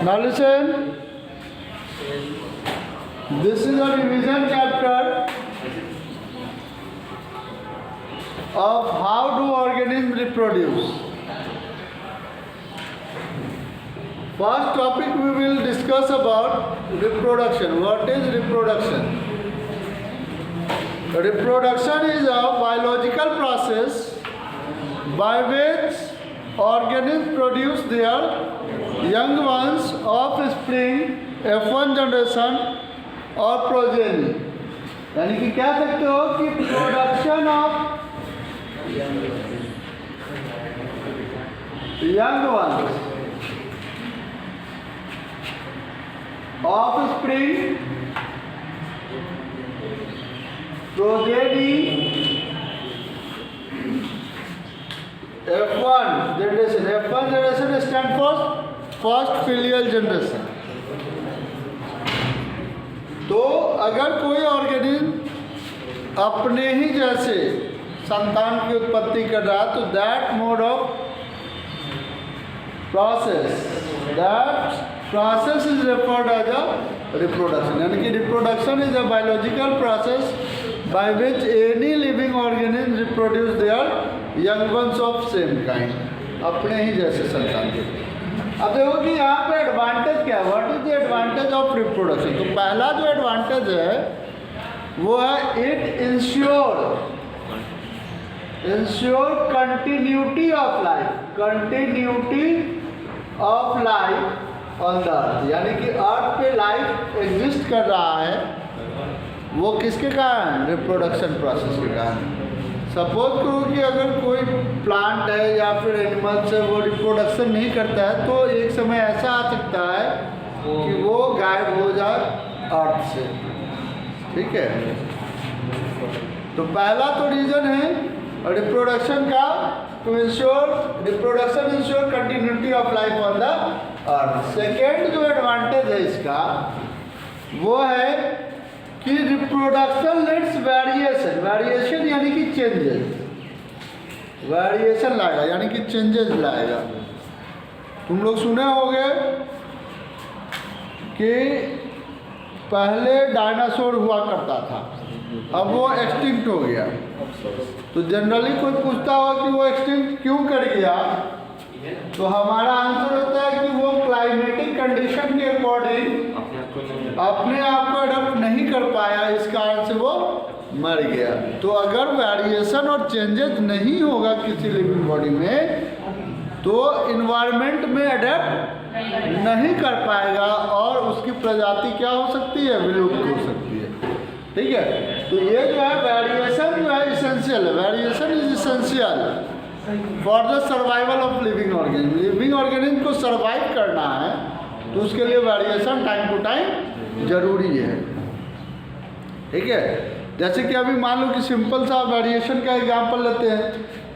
Now listen. This is a revision chapter of how do organisms reproduce. First topic we will discuss about reproduction. What is reproduction? Reproduction is a biological process by which organisms produce their young ones, offspring, F1 generation और progeny. यानी कि कह सकते हो कि production of young ones, offspring, progeny, F1 generation. F1 generation stands for first filial generation. तो अगर कोई ऑर्गेनिज्म अपने ही जैसे संतान की उत्पत्ति कर रहा है तो that mode of process is referred as a reproduction. यानी कि reproduction is a biological process by which any living organism reproduce their young ones of same kind, अपने ही जैसे संतान के. अब देखो कि यहाँ पे एडवांटेज क्या है. What is the advantage of reproduction? तो पहला जो एडवांटेज है वो है it ensure continuity of life on the अर्थ. यानी कि अर्थ पे लाइफ एग्जिस्ट कर रहा है वो किसके कारण? रिप्रोडक्शन प्रोसेस के कारण. सपोज करो कि अगर कोई प्लांट है या फिर एनिमल्स है वो रिप्रोडक्शन नहीं करता है तो एक समय ऐसा आ सकता है कि वो गायब हो जाए अर्थ से. ठीक है, तो पहला तो रीज़न है रिप्रोडक्शन का, to reproduction ensure continuity of life on the earth. Second जो एडवांटेज है इसका वो है कि रिप्रोडक्शन लेट्स वेरिएशन यानी कि वेरिएशन लाएगा, यानी कि चेंजेस लाएगा. तुम लोग सुने होंगे कि पहले डायनासोर हुआ करता था, अब वो एक्सटिंक्ट हो गया. तो जनरली कोई पूछता होगा कि वो एक्सटिंक्ट क्यों कर गया, तो हमारा आंसर होता है कि वो क्लाइमेटिक कंडीशन के अकॉर्डिंग अपने आप को अडॉप्ट नहीं कर पाया, इस कारण से वो मर गया. तो अगर वेरिएशन और चेंजेस नहीं होगा किसी लिविंग बॉडी में तो इन्वायरमेंट में अडेप्ट नहीं कर पाएगा और उसकी प्रजाति क्या हो सकती है? विलुप्त हो सकती है. ठीक है, तो ये जो है वेरिएशन जो है इसेंशियल है. Variation is essential for the survival of living organism. Living organism को सर्वाइव करना है तो उसके लिए वेरिएशन टाइम टू टाइम जरूरी है. ठीक है, जैसे कि अभी मान लो कि सिंपल सा वेरिएशन का एग्जांपल लेते हैं.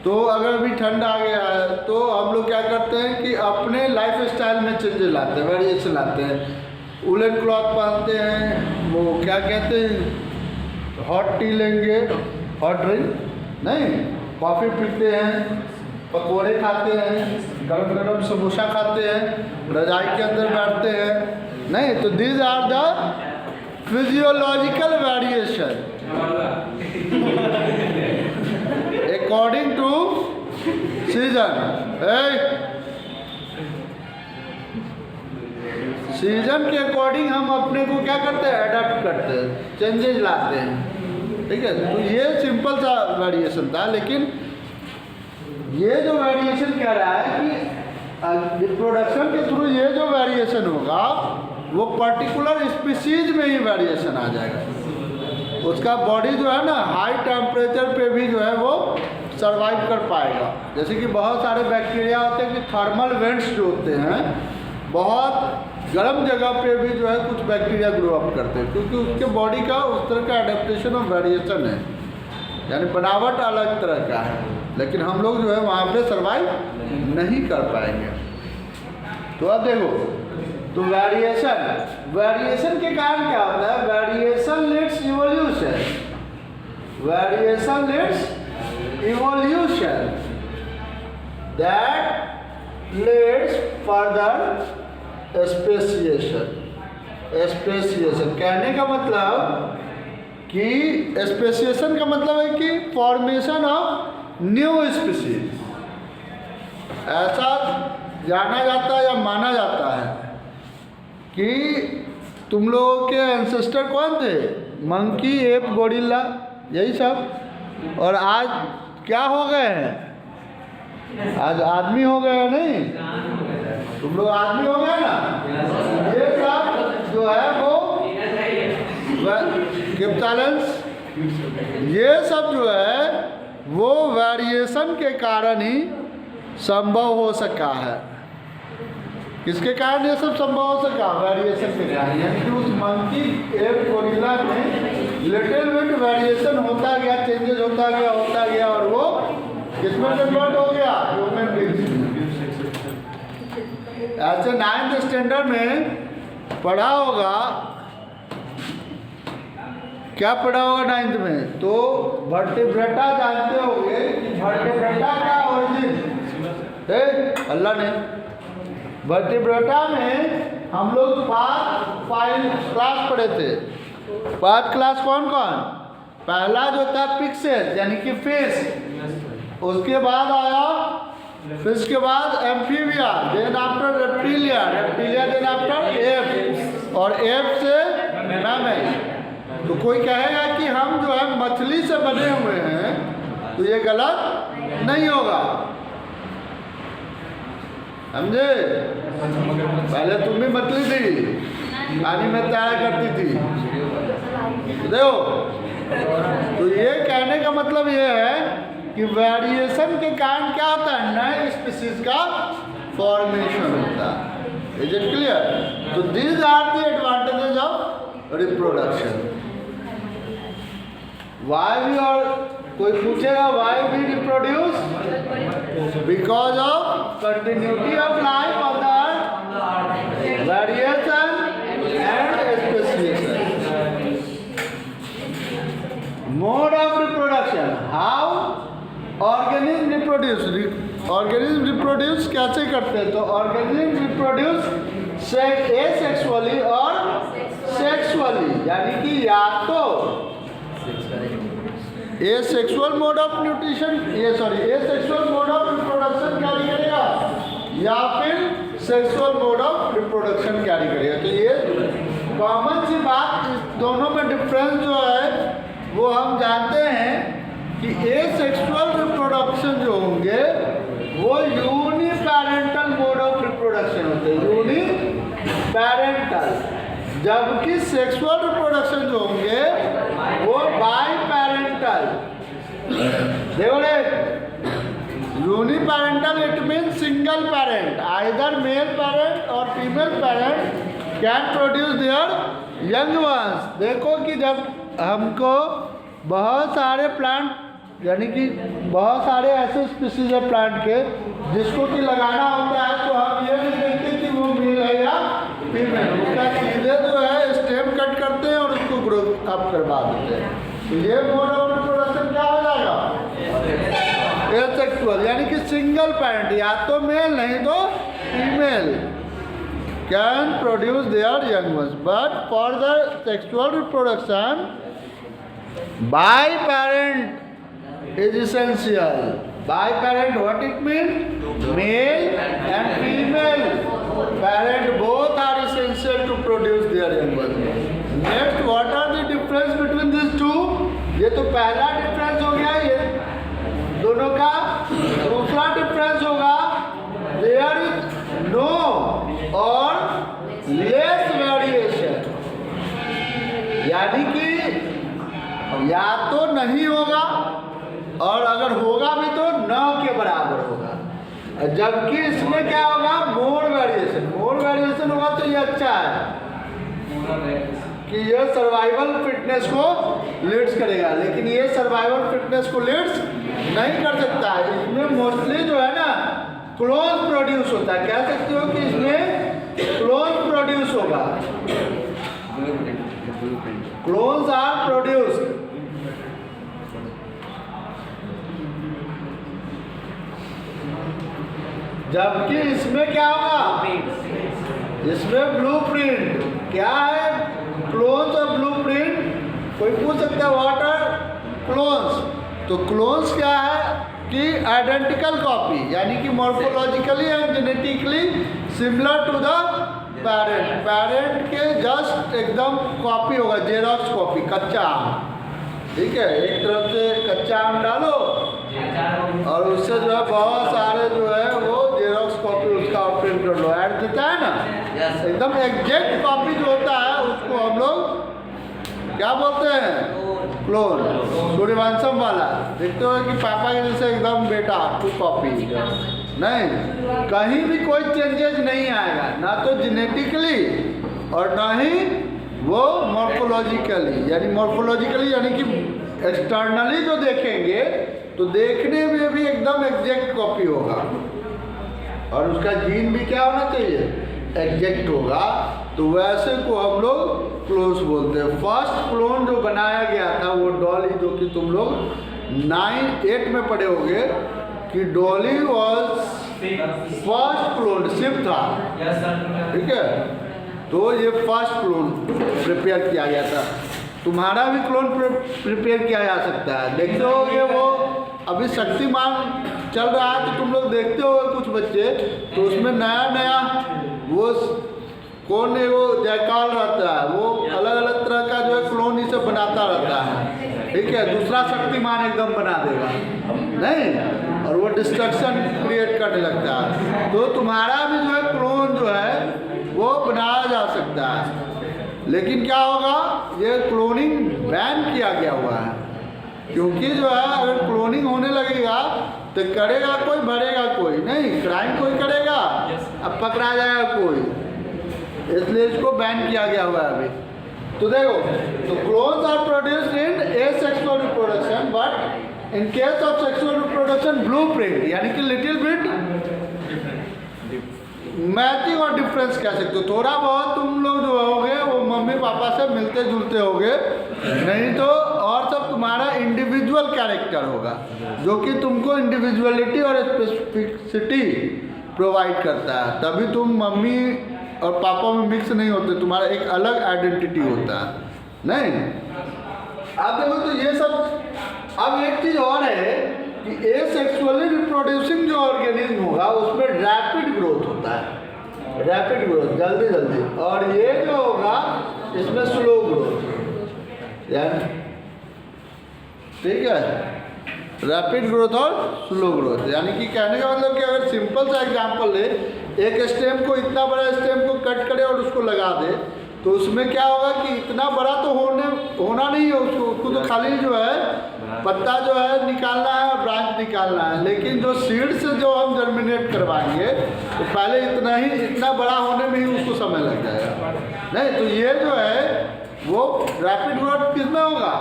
तो अगर अभी ठंड आ गया है तो हम लोग क्या करते हैं कि अपने लाइफ स्टाइल में चेंजेस लाते हैं, वेरिएशन लाते हैं. वुलन क्लॉथ पहनते हैं, वो क्या कहते हैं, हॉट टी लेंगे, हॉट ड्रिंक नहीं, कॉफ़ी पीते हैं, पकौड़े खाते हैं, गरम गरम समोसा खाते हैं, रजाई के अंदर बैठते हैं. नहीं, तो these are the physiological variation according to season. Season के अकॉर्डिंग हम अपने को क्या करते हैं? अडॉप्ट करते हैं, चेंजेस लाते हैं. ठीक है, तो ये सिंपल सा वेरिएशन था. लेकिन ये जो वेरिएशन कह रहा है कि रिप्रोडक्शन के थ्रू ये जो वेरिएशन होगा वो पर्टिकुलर स्पीसीज में ही वेरिएशन आ जाएगा. उसका बॉडी जो है ना हाई टेम्परेचर पे भी जो है वो सरवाइव कर पाएगा. जैसे कि बहुत सारे बैक्टीरिया होते हैं कि थर्मल वेंट्स जो होते हैं, बहुत गर्म जगह पे भी जो है कुछ बैक्टीरिया ग्रो अप करते हैं क्योंकि उसके बॉडी का उस तरह का एडेप्टेशन और वेरिएशन है, यानी बनावट अलग तरह का है. लेकिन हम लोग जो है वहाँ पे सरवाइव नहीं कर पाएंगे. तो अब देखो, तो वेरिएशन के कारण क्या होता है? Variation leads evolution that leads further speciation कहने का मतलब कि स्पेसिएशन का मतलब है कि फॉर्मेशन ऑफ न्यू स्पीसीज। ऐसा जाना जाता है या माना जाता है कि तुम लोगों के एंसेस्टर कौन थे? मंकी, एप, गोरिल्ला, यही सब। और आज क्या हो गए हैं? आज आदमी हो गए हैं। नहीं, तुम लोग आदमी हो गए ना। ये सब जो है वो गिप्तालेंस, ये सब जो है वो वेरिएशन के कारण ही संभव हो सका है। किसके कारण ये सब संभव हो सका? वेरिएशन के कारण। यानी कि उस मंकी, एप, गोरिल्ला में लिटिल बिट वेरिएशन होता गया, चेंजेस होता गया और वो किसमें कन्वर्ट हो गया? Human beings. ऐसे 9th स्टैंडर्ड में पढ़ा होगा, क्या पढ़ा होगा 9th में? तो वर्टिब्रेटा जानते होंगे कि वर्टिब्रेटा का ओरिजिन अल्लाह ने। वर्टिब्रेटा में हम लोग 5 क्लास पढ़े थे। 5 क्लास कौन कौन? पहला जो था पिक्सेल यानी कि फिश, उसके बाद आया फिश के बाद amphibia, then after reptilia, then after ape, और एप से मैमल। तो कोई कहेगा कि हम जो है मछली से बने हुए हैं, तो ये गलत नहीं होगा। समझे? पहले तुम भी मछली थी, पानी में तैयार करती थी, देखो। तो ये कहने का मतलब ये है कि वेरिएशन के कारण क्या होता है? नए स्पीसीज का फॉर्मेशन होता है। Is it clear? तो these are the advantages of reproduction. Why we, और कोई पूछेगा why we reproduce? Because of continuity of life of the earth, variation and speciation. Mode of reproduction, how organism reproduce. Organism reproduce कैसे करते हैं? तो organism reproduce asexually और sexually, यानी कि या तो asexual mode of nutrition, asexual mode of reproduction carry करेगा या फिर sexual mode of reproduction carry करेगा। तो ये कॉमन सी बात, इस दोनों में डिफरेंस जो है वो हम जानते हैं कि एसेक्सुअल रिप्रोडक्शन जो होंगे वो यूनिपैरेंटल मोड ऑफ रिप्रोडक्शन होते हैं, यूनिपैरेंटल, जबकि सेक्सुअल रिप्रोडक्शन जो होंगे वो बाईपैरेंटल। देखो रे, uniparental it mean single parent, either male parent और female parent can produce their young ones. देखो कि जब हमको बहुत सारे प्लांट, यानी कि बहुत सारे ऐसे स्पीसीज है प्लांट के जिसको कि लगाना होता है, तो हम ये नहीं देखते कि वो मेल है या फीमेल, उसका सीधे जो है स्टेम कट करते हैं और उसको ग्रो अप करवा देते हैं। तो ये मोड ऑफ रिप्रोडक्शन क्या हो जाएगा? एसेक्सुअल, यानी कि सिंगल पेरेंट, या तो मेल नहीं तो female can produce their young ones. But for the sexual reproduction biparent is essential. Biparent, what it means? Male and female parent both are essential to produce their young ones. Next, what are the difference between these two? ये तो पहला difference हो गया ये दोनों का। दूसरा difference होगा there is no or less variation, यानी कि या तो नहीं होगा और अगर होगा भी तो न के बराबर होगा, जबकि इसमें क्या होगा? Mode variation. मोड वेरिएशन होगा तो ये अच्छा है कि ये सर्वाइवल फिटनेस को लीड्स करेगा, लेकिन ये सर्वाइवल फिटनेस को लीड्स नहीं कर सकता है। इसमें मोस्टली जो है ना क्लोन प्रोड्यूस होता है। कह सकते हो कि इसमें क्लोन प्रोड्यूस होगा, क्लोन्स आर प्रोड्यूस्ड। जबकि इसमें क्या होगा? इसमें ब्लूप्रिंट क्या है? क्लोन्स और ब्लूप्रिंट। कोई पूछ सकता है व्हाट आर क्लोन्स? तो क्लोन्स क्या है कि आइडेंटिकल कॉपी, यानी कि morphologically and genetically similar to the parent. Parent के जस्ट एकदम कॉपी होगा, जेरॉक्स कॉपी, कच्चा आम। ठीक है, एक तरफ से कच्चा आम डालो और उससे जो है बहुत सारे जो है वो जेरॉक्स कॉपी उसका प्रिंट कर लो, ऐड देता है ना, एकदम एग्जैक्ट कॉपी जो होता है उसको हम लोग क्या बोलते हैं? क्लोन। सूर्यवंशम वाला देखते हो कि पापा के जैसे एकदम बेटा टू कॉपी नहीं, कहीं भी कोई चेंजेस नहीं आएगा, ना तो जेनेटिकली और ना ही वो मॉर्फोलॉजिकली। यानी मॉर्फोलॉजिकली यानी कि एक्सटर्नली जो देखेंगे तो देखने में भी एकदम एग्जैक्ट कॉपी होगा, और उसका जीन भी क्या होना चाहिए? एग्जैक्ट होगा। तो वैसे को हम लोग क्लोन्स बोलते हैं। फर्स्ट क्लोन जो बनाया गया था वो डॉली, जो कि तुम लोग 9-8 में पढ़े होंगे कि Dolly was first clone, ship था। ठीक है, तो ये फर्स्ट क्लोन प्रिपेयर किया गया था। तुम्हारा भी क्लोन प्रिपेयर किया जा सकता है। देखते होगे वो अभी शक्तिमान चल रहा है तो तुम लोग देखते होगे कुछ बच्चे, तो उसमें नया नया वो कौन है वो जयकाल रहता है, वो अलग अलग तरह का जो है क्लोन ही सब बनाता रहता है। ठीक है, दूसरा शक्तिमान एकदम बना देगा नहीं, और वो डिस्ट्रक्शन क्रिएट करने लगता है। तो तुम्हारा भी जो है क्लोन जो है वो बनाया जा सकता है, लेकिन क्या होगा? ये क्लोनिंग बैन किया गया हुआ है, क्योंकि जो है अगर क्लोनिंग होने लगेगा तो करेगा कोई, भरेगा कोई नहीं, क्राइम कोई करेगा, अब पकड़ा जाएगा कोई, इसलिए इसको बैन किया गया हुआ है अभी। तो देखो, तो clones are produced in asexual reproduction, but in case of sexual reproduction blueprint, यानी कि लिटिल बिट मैचिंग और डिफरेंस कह सकते हो। थोड़ा बहुत तुम लोग जो होगे वो मम्मी पापा से मिलते जुलते होगे, नहीं तो और सब तुम्हारा इंडिविजुअल कैरेक्टर होगा, जो कि तुमको इंडिविजुअलिटी और स्पेसिफिसिटी प्रोवाइड करता है। तभी तुम मम्मी और पापा में मिक्स नहीं होते, तुम्हारा एक अलग आइडेंटिटी होता है नहीं। अब देखो तो ये सब। अब एक चीज़ और है कि एसेक्सुअली रिप्रोड्यूसिंग जो ऑर्गेनिज्म होगा उसमें रैपिड ग्रोथ होता है, रैपिड ग्रोथ, जल्दी जल्दी, और ये जो होगा इसमें स्लो ग्रोथ, यानी ठीक है, रैपिड ग्रोथ और स्लो ग्रोथ। यानी कि कहने का मतलब कि अगर सिंपल सा एग्जांपल ले, एक स्टेम को, इतना बड़ा स्टेम को कट करे और उसको लगा दे, तो उसमें क्या होगा कि इतना बड़ा तो होना नहीं है, उसको तो खाली जो है पत्ता जो है निकालना है और ब्रांच निकालना है। लेकिन जो सीड से जो हम जर्मिनेट करवाएंगे तो पहले इतना बड़ा होने में ही उसको समय लग जाएगा नहीं। तो ये जो है वो रैपिड ग्रोथ किसमें होगा?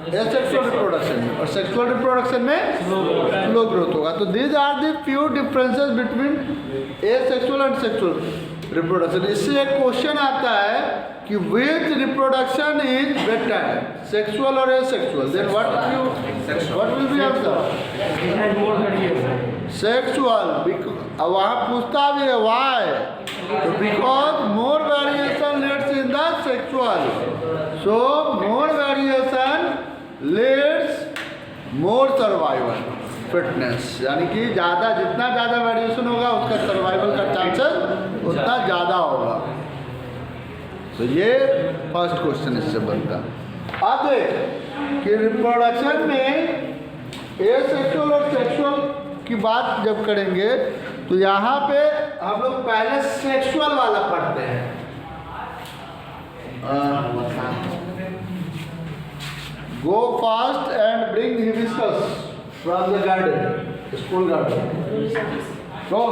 एसेक्सुअल रिप्रोडक्शन में, और सेक्सुअल रिप्रोडक्शन में स्लो ग्रोथ होगा। तो these are the few differences between asexual and sexual reproduction. इससे एक क्वेश्चन आता है कि which reproduction is better, sexual और asexual? Then what will be answer? Sexual. अब वहाँ पूछता भी है व्हाई, तो because more variation lets in the sexual, so more variation lets more survival fitness, यानी कि जितना ज़्यादा वेरिएशन होगा उसका सर्वाइवल का चांसेस उतना ज़्यादा होगा। तो ये फर्स्ट क्वेश्चन इससे बनता। अब देख कि रिप्रोडक्शन में एसेक्सुअल और सेक्सुअल की बात जब करेंगे तो यहाँ पे हम लोग पहले सेक्सुअल वाला पढ़ते हैं। गो fast and bring hibiscus from the garden, school garden. Go.